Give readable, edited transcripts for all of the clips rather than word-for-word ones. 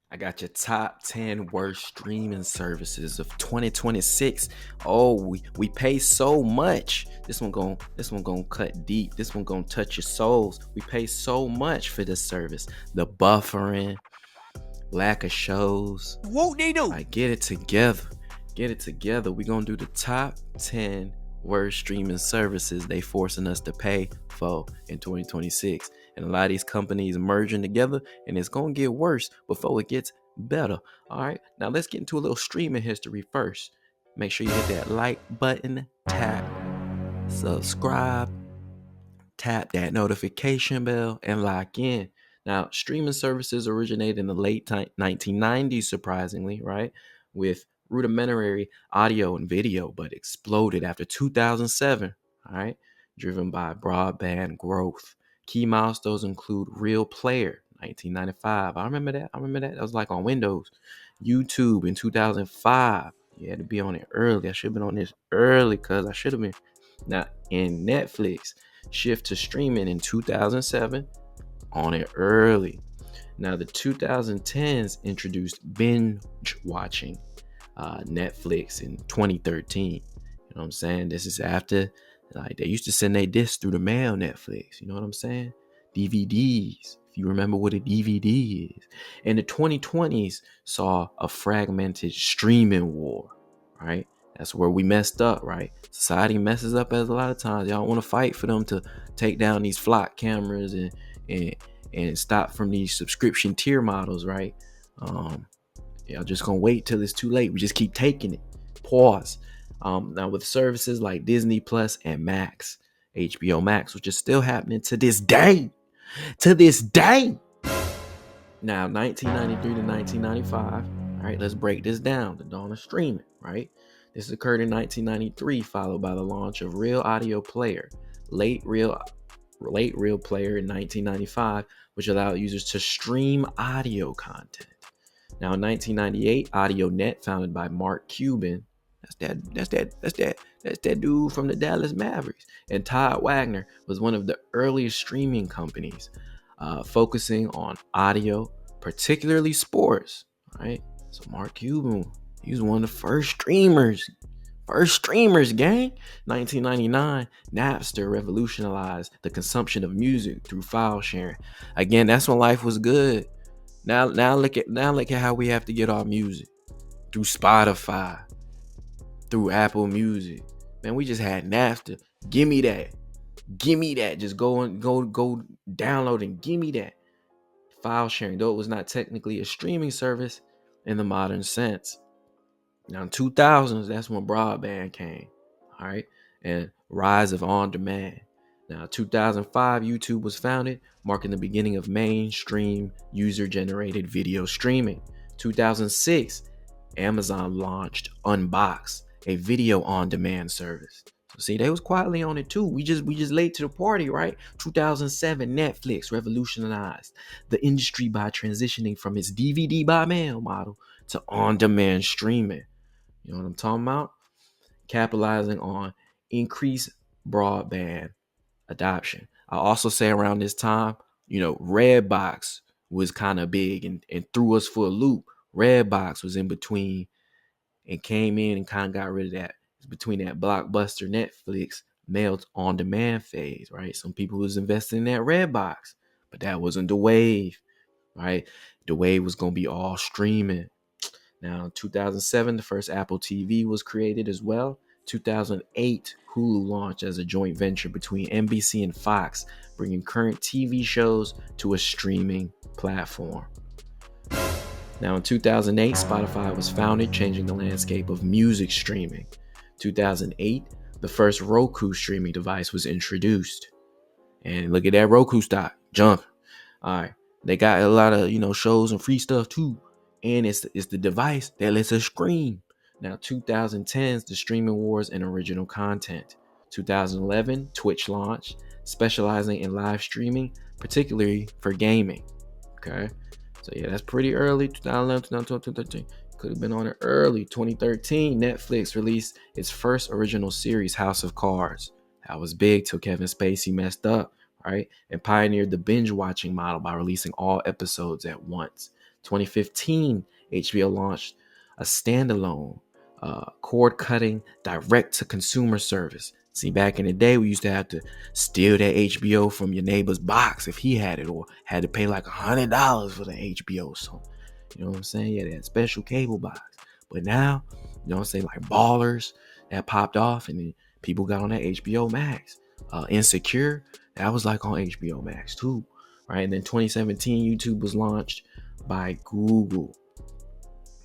I got your top 10 worst streaming services of 2026. Oh, we pay so much. This one going cut deep. This one going to touch your souls. We pay so much for this service. The buffering, lack of shows. Whoop de doo. Like, get it together. Get it together. We're going to do the top 10 worst streaming services they forcing us to pay for in 2026. And a lot of these companies merging together, and it's going to get worse before it gets better. All right. Now, let's get into a little streaming history first. Make sure you hit that like button, tap, subscribe, tap that notification bell, and lock in. Now, streaming services originated in the late 1990s, surprisingly, right? With rudimentary audio and video, but exploded after 2007, all right? Driven by broadband growth. Key milestones include Real Player, 1995. I remember that. That was like on Windows. YouTube in 2005. You had to be on it early. I should have been on this early because I should have been. Now, in Netflix, shift to streaming in 2007, on it early. Now, the 2010s introduced binge watching, Netflix in 2013. You know what I'm saying? This is after, like, they used to send their discs through the mail, Netflix. You know what I'm saying? DVDs, if you remember what a DVD is. And the 2020s saw a fragmented streaming war, right? That's where we messed up, right? Society messes up as a lot of times. Y'all want to fight for them to take down these flock cameras and stop from these subscription tier models, right? Y'all just gonna wait till it's too late. We just keep taking it. Pause. Now with services like Disney Plus and Max, HBO Max, which is still happening to this day. To this day. Now, 1993 to 1995. All right, let's break this down. The dawn of streaming, right? This occurred in 1993, followed by the launch of Real Audio Player, late Real Player in 1995, which allowed users to stream audio content. Now, in 1998, AudioNet, founded by Mark Cuban, that's that dude from the Dallas Mavericks, and Todd Wagner, was one of the earliest streaming companies, focusing on audio, particularly sports. Right? So Mark Cuban, he was one of the first streamers. Gang. 1999, Napster revolutionized the consumption of music through file sharing. Again, that's when life was good. Now look at how we have to get our music through Spotify, through Apple Music. Man, we just had Napster. Give me that. Just go download and give me that. File sharing, though it was not technically a streaming service in the modern sense. Now in 2000s, that's when broadband came, all right, and rise of on-demand. Now 2005, YouTube was founded, marking the beginning of mainstream user-generated video streaming. 2006, Amazon launched Unbox, a video on-demand service. So see, they was quietly on it too. We just late to the party, right? 2007, Netflix revolutionized the industry by transitioning from its DVD by mail model to on-demand streaming. You know what I'm talking about? Capitalizing on increased broadband adoption. I also say around this time, Redbox was kind of big and threw us for a loop. Redbox was in between and came in and kind of got rid of that. It's between that Blockbuster Netflix mailed on demand phase, right? Some people was investing in that Redbox, but that wasn't the wave, right? The wave was going to be all streaming. Now, in 2007, the first Apple TV was created as well. 2008, Hulu launched as a joint venture between NBC and Fox, bringing current TV shows to a streaming platform. Now, in 2008, Spotify was founded, changing the landscape of music streaming. 2008, the first Roku streaming device was introduced. And look at that Roku stock, jump. All right, they got a lot of, shows and free stuff too. And it's the device that lets us stream. Now, 2010s, the streaming wars and original content. 2011, Twitch launched, specializing in live streaming, particularly for gaming. Okay, so yeah, that's pretty early. 2011, 2012, 2013. Could have been on it early. 2013, Netflix released its first original series, House of Cards. That was big till Kevin Spacey messed up, right? And pioneered the binge watching model by releasing all episodes at once. 2015, HBO launched a standalone cord-cutting direct-to-consumer service. See, back in the day, we used to have to steal that HBO from your neighbor's box if he had it, or had to pay like $100 for the HBO. So, you know what I'm saying? Yeah, that special cable box. But now, you know what I'm saying, like Ballers, that popped off, and then people got on that HBO Max. Insecure, that was like on HBO Max too, right? And then 2017, YouTube was launched by Google.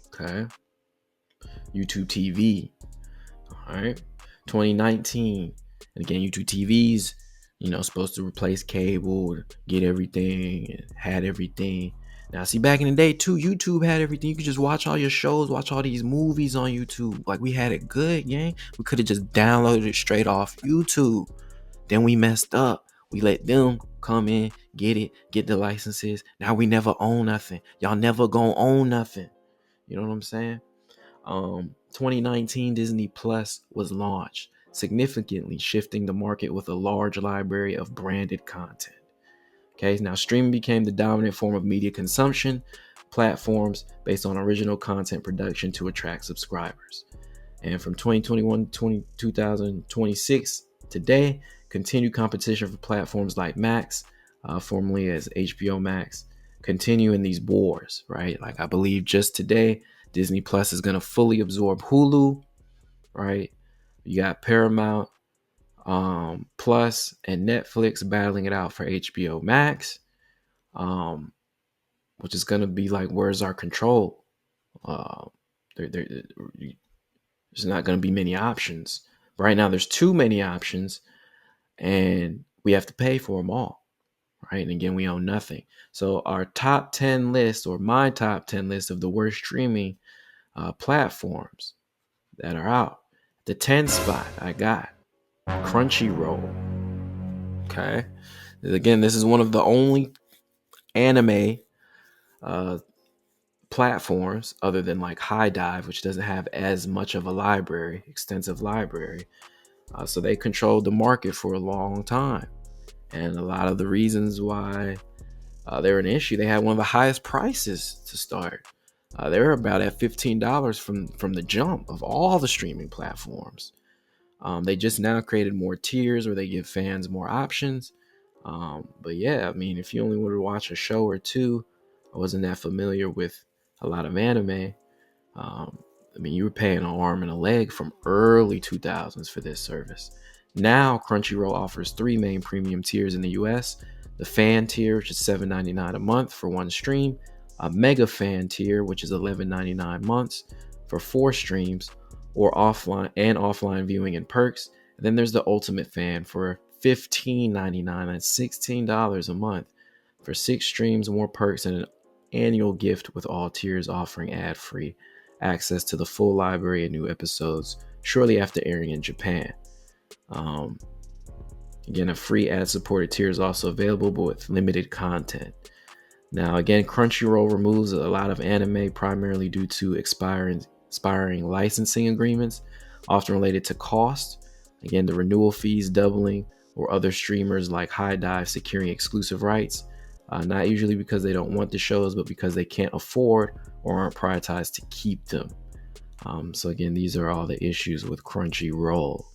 Okay, YouTube TV. All right, 2019, and again, YouTube TV's, supposed to replace cable, get everything, and had everything. Now, see, back in the day too, YouTube had everything. You could just watch all your shows, watch all these movies on YouTube. Like, we had it good, gang. We could have just downloaded it straight off YouTube. Then we messed up. We let them come in, get the licenses. Now we never own nothing. Y'all never gonna own nothing. You know what I'm saying? 2019, Disney Plus was launched, significantly shifting the market with a large library of branded content. Okay, now streaming became the dominant form of media consumption, platforms based on original content production to attract subscribers. And from 2021 to 2026, today, continued competition for platforms like Max, formerly as HBO Max, continue in these wars, right? Like, I believe just today, Disney Plus is going to fully absorb Hulu, right? You got Paramount Plus and Netflix battling it out for HBO Max, which is going to be like, where's our control? There's not going to be many options. Right now, there's too many options, and we have to pay for them all, right? And again, we own nothing. So our top 10 list, or my top 10 list of the worst streaming platforms that are out. The 10th spot, I got Crunchyroll. Okay. Again, this is one of the only anime platforms other than like High Dive, which doesn't have as much of a extensive library. So they controlled the market for a long time. And a lot of the reasons why they're an issue, they had one of the highest prices to start. They were about at $15 from the jump of all the streaming platforms. They just now created more tiers where they give fans more options. But yeah, I mean, if you only want to watch a show or two, I wasn't that familiar with a lot of anime. I mean, you were paying an arm and a leg from early 2000s for this service. Now, Crunchyroll offers 3 main premium tiers in the US. The fan tier, which is $7.99 a month for 1 stream. A mega fan tier, which is $11.99 months for 4 streams, or offline viewing and perks. And then there's the ultimate fan for $15.99. That's $16 a month for 6 streams, more perks, and an annual gift with all tiers offering ad-free access to the full library and new episodes shortly after airing in Japan. Again, a free ad-supported tier is also available, but with limited content. Now, again, Crunchyroll removes a lot of anime primarily due to expiring licensing agreements, often related to cost. Again, the renewal fees doubling, or other streamers like High Dive securing exclusive rights, not usually because they don't want the shows, but because they can't afford or aren't prioritized to keep them. So again, these are all the issues with Crunchyroll.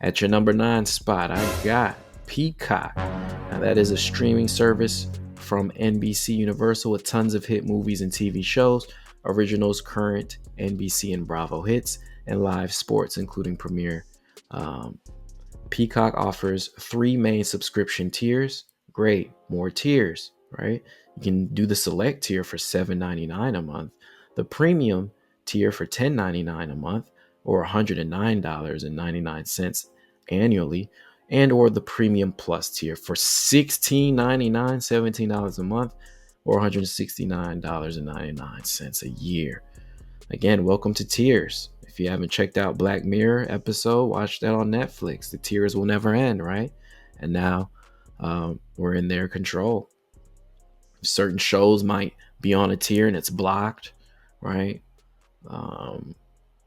At your number 9 spot, I got Peacock. Now, that is a streaming service from NBC Universal with tons of hit movies and TV shows, originals, current NBC and Bravo hits, and live sports, including Premiere. Peacock offers 3 main subscription tiers. Great, more tiers, right? You can do the select tier for $7.99 a month, the premium tier for $10.99 a month, or $109.99 annually, and or the premium plus tier for $16.99, $17 a month, or $169.99 a year. Again, welcome to tiers. If you haven't checked out Black Mirror episode, watch that on Netflix. The tiers will never end, right? And now we're in their control. Certain shows might be on a tier and it's blocked, right?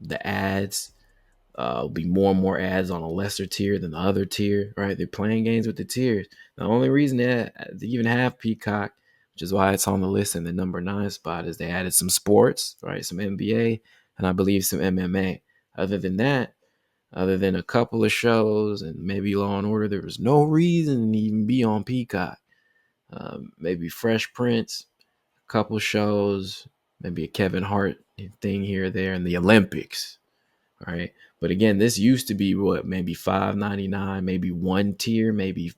The ads will be more and more ads on a lesser tier than the other tier, right? They're playing games with the tiers. The only reason they even have Peacock, which is why it's on the list. And the number 9 spot is they added some sports, right? Some NBA, and I believe some MMA. Other than that, other than a couple of shows and maybe Law and Order, there was no reason to even be on Peacock. Maybe Fresh Prince, a couple shows, maybe a Kevin Hart thing here or there, and the Olympics, right? But again, this used to be what, maybe $5.99, maybe one tier, maybe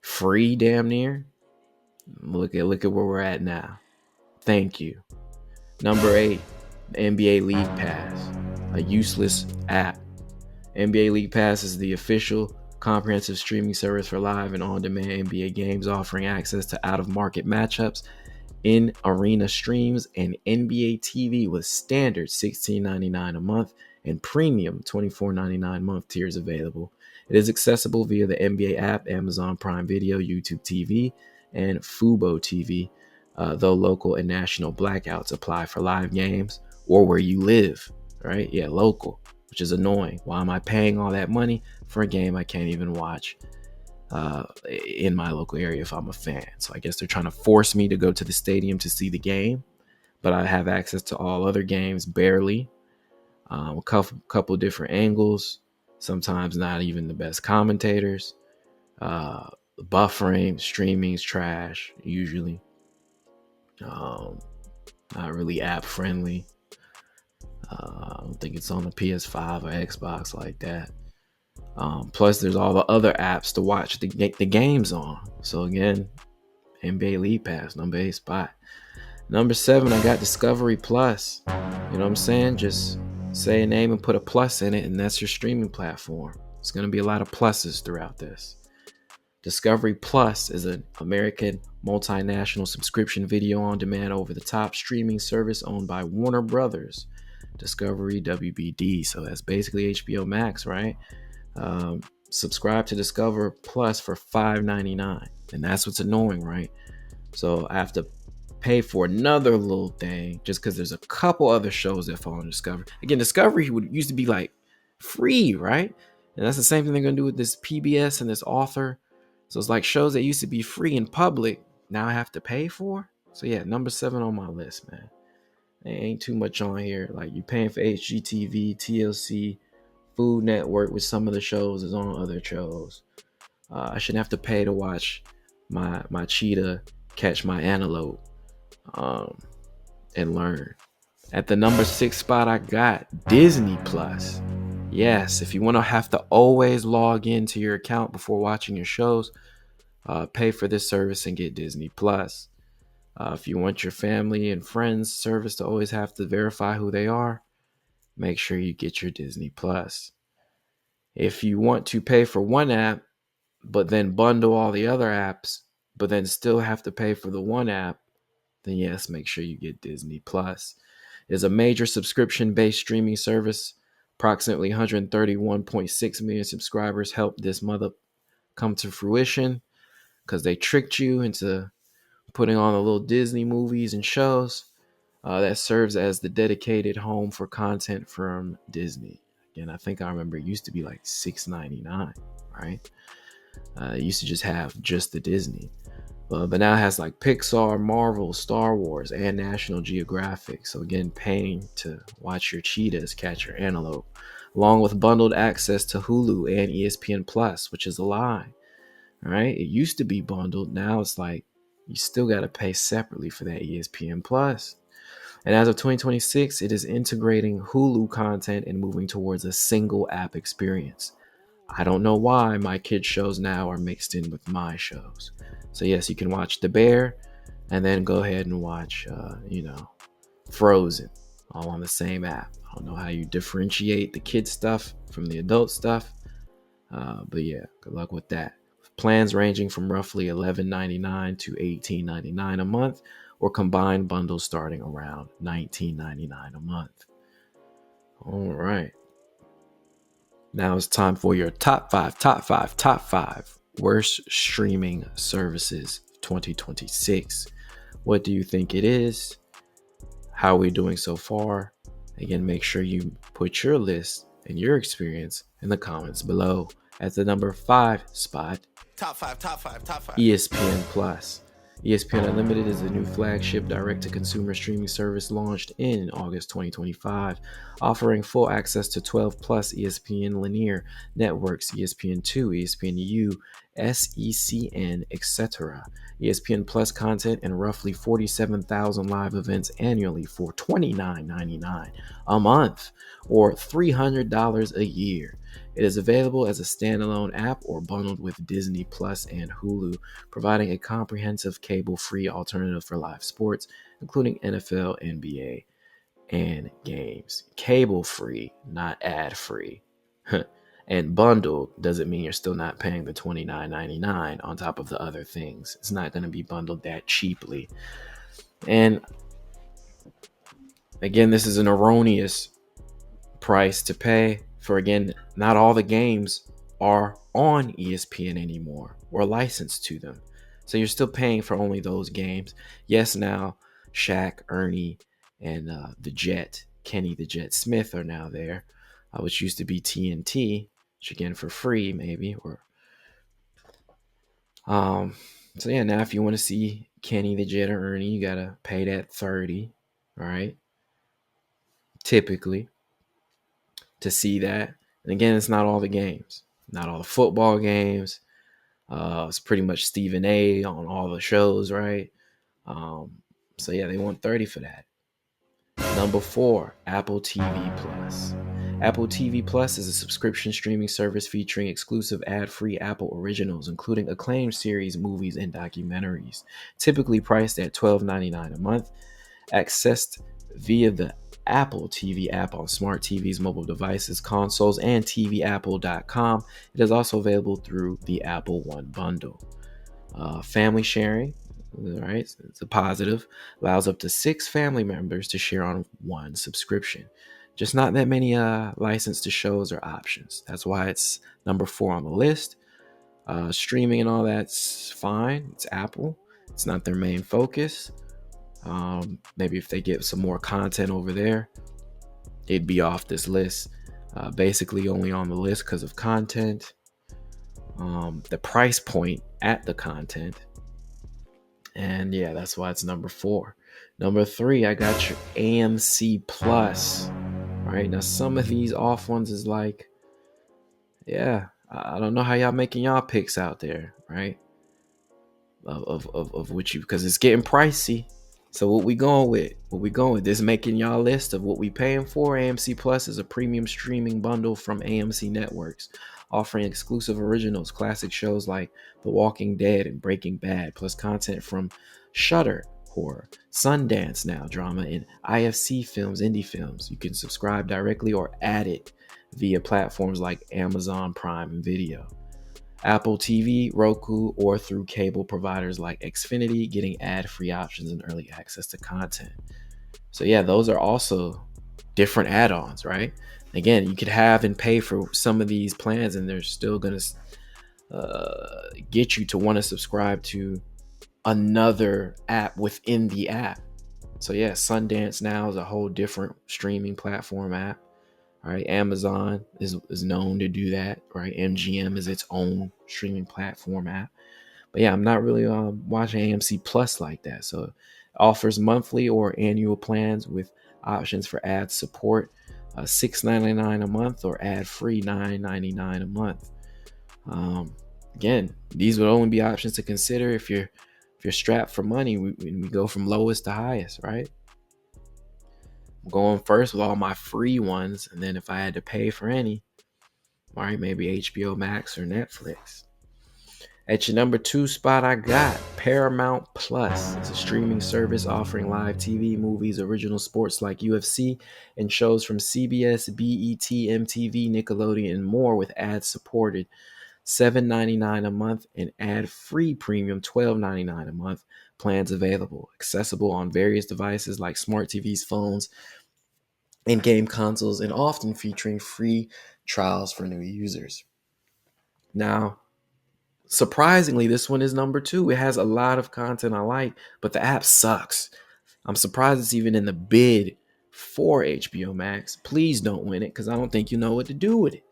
free, damn near. Look at where we're at now. Thank you. Number 8, NBA League Pass, a useless app. NBA League Pass is the official comprehensive streaming service for live and on-demand NBA games, offering access to out-of-market matchups, in-arena streams, and NBA TV with standard $16.99 a month and premium $24.99 a month tiers available. It is accessible via the NBA app, Amazon Prime Video, YouTube TV, and Fubo TV, though local and national blackouts apply for live games or where you live, right? Yeah, local, which is annoying. Why am I paying all that money for a game I can't even watch in my local area if I'm a fan? So I guess they're trying to force me to go to the stadium to see the game, but I have access to all other games barely. A couple different angles, sometimes not even the best commentators. Buffering, streaming's trash usually. Not really app friendly. I don't think it's on the PS5 or Xbox like that. Plus, there's all the other apps to watch the games on. So again, NBA League Pass, number 8 spot. Number 7, I got Discovery Plus. You know what I'm saying? Just say a name and put a plus in it, and that's your streaming platform. There's going to be a lot of pluses throughout this. Discovery Plus is an American multinational subscription video on demand over-the-top streaming service owned by Warner Brothers Discovery WBD. So that's basically HBO Max, right? Subscribe to Discover Plus for $5.99, and that's what's annoying, right? So I have to pay for another little thing just because there's a couple other shows that fall on Discovery. Again, Discovery used to be like free, right? And that's the same thing they're gonna do with this PBS and this Author. So it's like shows that used to be free in public now I have to pay for. So yeah, number 7 on my list, man. There ain't too much on here. Like, you paying for HGTV, TLC, Food Network with some of the shows is on other shows. I shouldn't have to pay to watch my cheetah catch my antelope and learn. At the number 6 spot, I got Disney Plus. Yes, if you want to have to always log into your account before watching your shows, pay for this service and get Disney Plus. If you want your family and friends service to always have to verify who they are, make sure you get your Disney Plus. If you want to pay for one app, but then bundle all the other apps, but then still have to pay for the one app, then yes, make sure you get Disney Plus. It's a major subscription-based streaming service. Approximately 131.6 million subscribers helped this mother come to fruition because they tricked you into putting on the little Disney movies and shows that serves as the dedicated home for content from Disney. Again, I think I remember it used to be like $6.99, right? It used to just have just the Disney. But now it has like Pixar, Marvel, Star Wars, and National Geographic. So again, paying to watch your cheetahs catch your antelope, along with bundled access to Hulu and ESPN Plus, which is a lie. All right, it used to be bundled. Now it's like you still got to pay separately for that ESPN Plus. And as of 2026, it is integrating Hulu content and moving towards a single app experience. I don't know why my kids' shows now are mixed in with my shows. So yes, you can watch The Bear and then go ahead and watch, Frozen, all on the same app. I don't know how you differentiate the kid stuff from the adult stuff. But yeah, good luck with that. Plans ranging from roughly $11.99 to $18.99 a month, or combined bundles starting around $19.99 a month. All right. Now it's time for your top five worst streaming services 2026. What do you think it is? How are we doing so far? Again, make sure you put your list and your experience in the comments below. At the number 5 spot, Top five. ESPN Plus. ESPN Unlimited is the new flagship direct-to-consumer streaming service launched in August 2025, offering full access to 12 plus ESPN linear networks, ESPN2, ESPNU, SECN, etc. ESPN Plus content and roughly 47,000 live events annually for $29.99 a month or $300 a year. It is available as a standalone app or bundled with Disney Plus and Hulu, providing a comprehensive cable-free alternative for live sports, including NFL, NBA, and games. Cable-free, not ad-free. And bundled doesn't mean you're still not paying the $29.99 on top of the other things. It's not going to be bundled that cheaply. And again, this is an erroneous price to pay for, again, not all the games are on ESPN anymore or licensed to them. So you're still paying for only those games. Yes, now Shaq, Ernie, and the Jet, Kenny the Jet Smith are now there, which used to be TNT, which again for free maybe. Or so yeah, now if you want to see Kenny the Jet or Ernie, you gotta pay that $30, all right? Typically, to see that. And again, it's not all the games, not all the football games. It's pretty much Stephen A on all the shows, right? So yeah, they want 30 for that. Number 4, Apple TV Plus. Apple TV Plus is a subscription streaming service featuring exclusive ad-free Apple originals, including acclaimed series, movies, and documentaries. Typically priced at $12.99 a month, accessed via the Apple TV app on smart TVs, mobile devices, consoles, and tvapple.com. It is also available through the Apple One bundle. Family sharing, all right, it's a positive, allows up to 6 family members to share on one subscription. Just not that many licensed to shows or options. That's why it's number 4 on the list. Streaming and all that's fine. It's Apple. It's not their main focus. Maybe if they get some more content over there, it'd be off this list. Basically only on the list because of content, the price point at the content, and yeah, that's why it's number 4. Number 3, I got your AMC Plus. All right, now some of these off ones is like, yeah, I don't know how y'all making y'all picks out there, right? Of which you, because it's getting pricey. So what we going with? This making y'all list of what we paying for. AMC Plus is a premium streaming bundle from AMC Networks, offering exclusive originals, classic shows like The Walking Dead and Breaking Bad, plus content from Shudder, horror, Sundance Now, drama, and IFC Films, indie films. You can subscribe directly or add it via platforms like Amazon Prime Video, Apple TV, Roku, or through cable providers like Xfinity, getting ad-free options and early access to content. So yeah, those are also different add-ons, right? Again, you could have and pay for some of these plans, and they're still going to get you to want to subscribe to another app within the app. So yeah, Sundance Now is a whole different streaming platform app. All right, Amazon is known to do that, right? MGM is its own streaming platform app. But yeah, I'm not really watching AMC Plus like that. So it offers monthly or annual plans with options for ad support, $6.99 a month or ad-free $9.99 a month. Again, these would only be options to consider if you're strapped for money. We go from lowest to highest, right? I'm going first with all my free ones, and then if I had to pay for any, all right, maybe HBO Max or Netflix. At your number 2 spot, I got Paramount Plus. It's a streaming service offering live TV, movies, original sports like UFC, and shows from CBS, BET, MTV, Nickelodeon, and more with ad-supported $7.99 a month and ad-free premium $12.99 a month plans available. Accessible on various devices like smart TVs, phones, and game consoles, and often featuring free trials for new users. Now, surprisingly, this one is number 2. It has a lot of content I like, but the app sucks. I'm surprised it's even in the bid for HBO Max. Please don't win it, because I don't think you know what to do with it.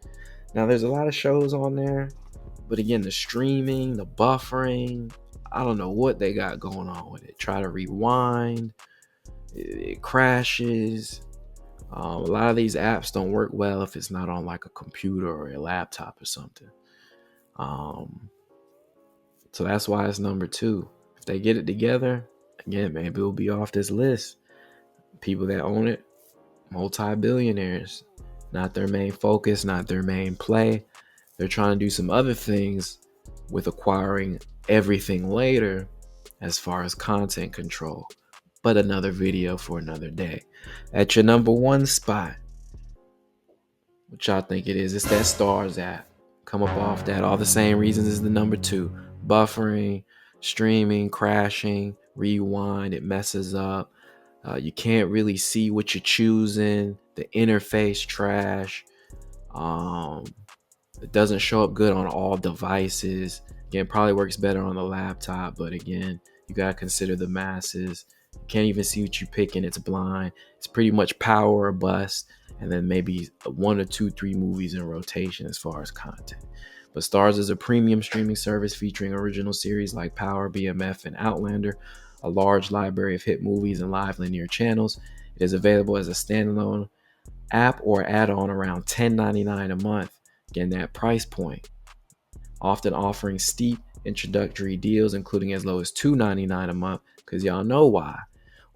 Now, there's a lot of shows on there, but again, the streaming, the buffering, I don't know what they got going on with it. Try to rewind, it crashes. A lot of these apps don't work well if it's not on like a computer or a laptop or something. So that's why it's number 2. If they get it together, again, maybe it'll be off this list. People that own it, multi-billionaires. Not their main focus, not their main play. They're trying to do some other things with acquiring everything later as far as content control. But another video for another day. At your number 1 spot, what y'all think it is? It's that Stars app. Come up off that. All the same reasons as the number 2. Buffering, streaming, crashing, rewind. It messes up. You can't really see what you're choosing. The interface trash. It doesn't show up good on all devices. Again, probably works better on the laptop, but again, you gotta consider the masses. You can't even see what you're picking. It's blind. It's pretty much power or bust, and then maybe 1 or 2, 3 movies in rotation as far as content. But Stars is a premium streaming service featuring original series like Power, BMF, and Outlander, a large library of hit movies and live linear channels. It is available as a standalone app or add-on around $10.99 a month. Again, that price point, often offering steep introductory deals, including as low as $2.99 a month, because y'all know why,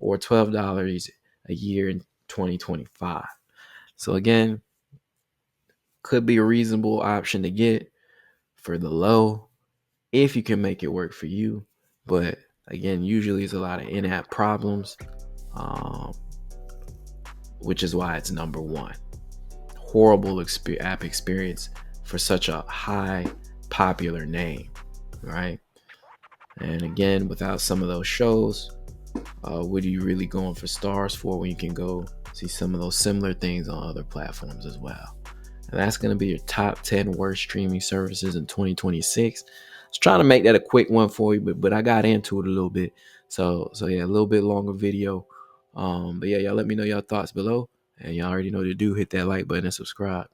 or $12 a year in 2025. So again, could be a reasonable option to get for the low if you can make it work for you. But again, usually it's a lot of in-app problems, which is why it's number 1. Horrible app experience for such a high popular name, right? And again, without some of those shows, what are you really going for Stars for when you can go see some of those similar things on other platforms as well? And that's going to be your top 10 worst streaming services in 2026. I was trying to make that a quick one for you, but I got into it a little bit. So yeah, a little bit longer video. But yeah, y'all let me know your thoughts below. And y'all already know what to do. Hit that like button and subscribe.